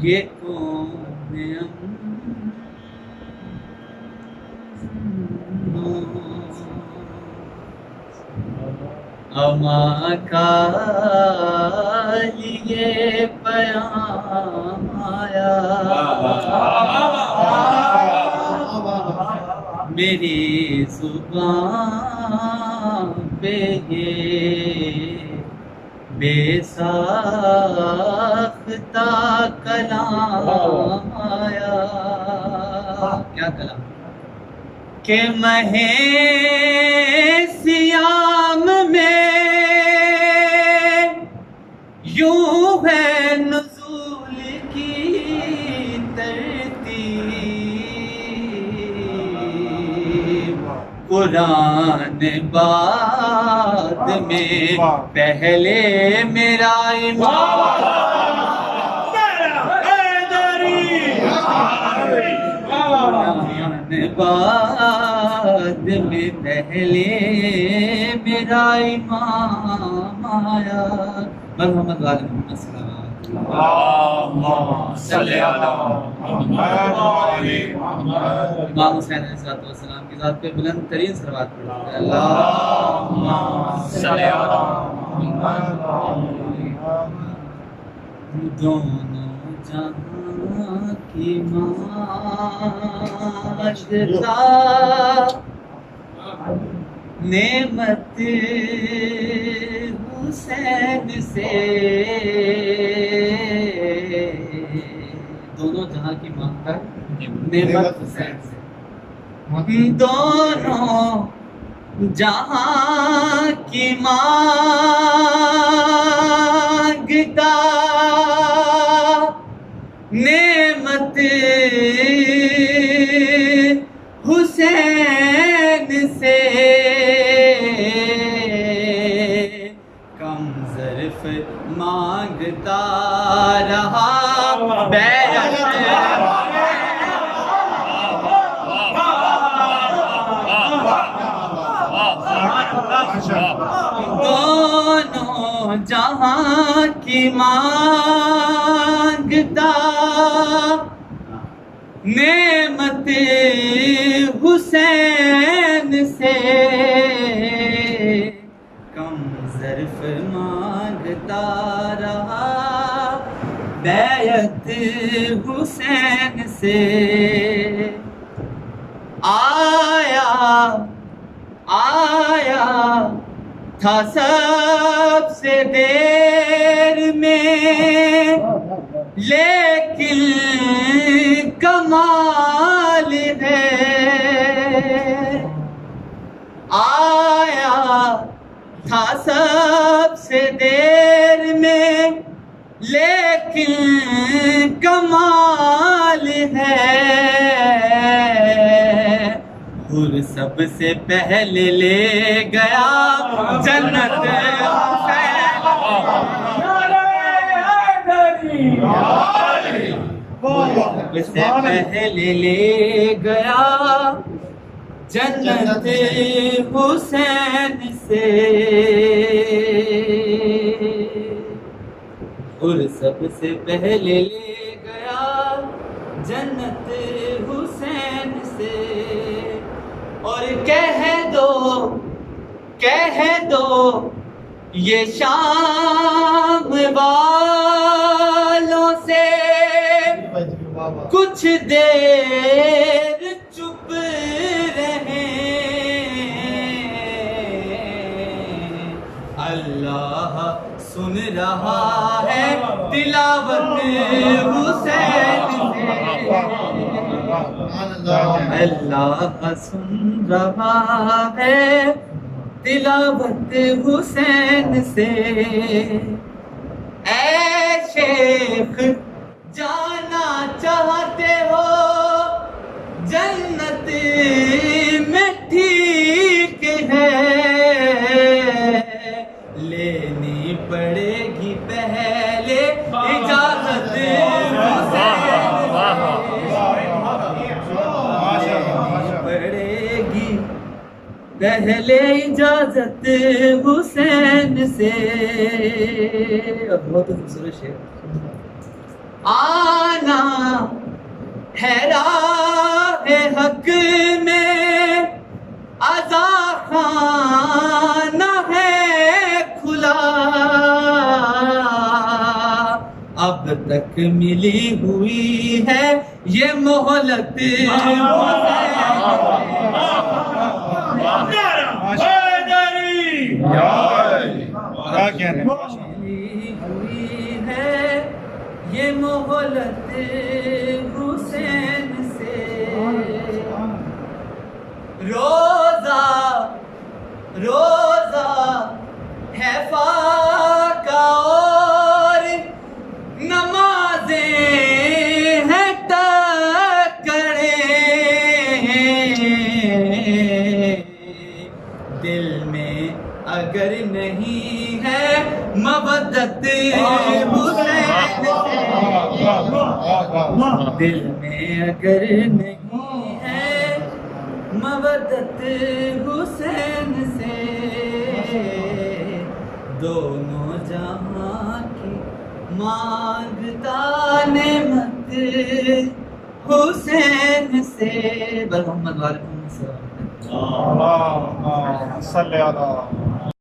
یہ کون اما کا لیے پیام آیا، میری زبان پہ یہ بے ساختہ کلام آیا۔ کیا کلام؟ کہ مہ سیام میں یوں ہے نزول کی ترتیب، قرآن بعد میں پہلے میرا امام، قرآن بعد میں پہلے میرا امام آیا۔ محمد وعلی محمد صلی اللہ علیہ وسلم، اللہم صلی علی محمد۔ امام حسین علیہ السلام کی ذات پہ بلند ترین صلوات پڑھتے ہیں، اللہم صلی علی محمد۔ دونوں جہاں کی مانگتا نعمت حسین سے، دونوں جہاں کی مانگتا نعمت حسین سے، دونوں جہاں کی مانگتا نعمت حسین سے، کم ظرف مانگتا رہا بیعت، دونوں جہاں کی مانگتا نعمت حسین سے، کم ظرف مانگتا رہا بیعت حسین سے۔ آیا تھا سب سے دیر میں، لیکن کمال ہے، آیا تھا سب سے دیر میں لیکن کمال ہے، حر سب سے پہلے لے گیا جنت سب سے پہلے لے گیا جنت حسین سے، اور سب سے پہلے لے گیا جنت حسین سے، اور کہہ دو یہ شام والوں سے کچھ دیر چپ رہیں، اللہ سن رہا ہے تلاوت حسین سے، اللہ سن رہا ہے تلاوت حسین سے، اے شیخ جانا چاہتے ہو جنت میں ٹھیک ہے، لینی پڑے گی پہلے اجازت حسین سے، پڑے گی پہلے اجازت حسین سے، بہت خوبصورت شعر، آنا ہے راہ حق میں، عزا خانہ ہے کھلا، اب تک ملی ہوئی ہے یہ مہلت ملی ہوئی ہے یہ مہلت حسین سے، روزہ روزہ ہے فاقہ اور نمازیں ہیں تکڑے، دل میں اگر نہیں ہے مودت حسین سے، دل میں اگر نہیں ہے مودت حسین سے، دونوں جہاں کی مانگتا نعمت حسین سے، بل محمد وعلیکم السلام۔ اللہم صلی علی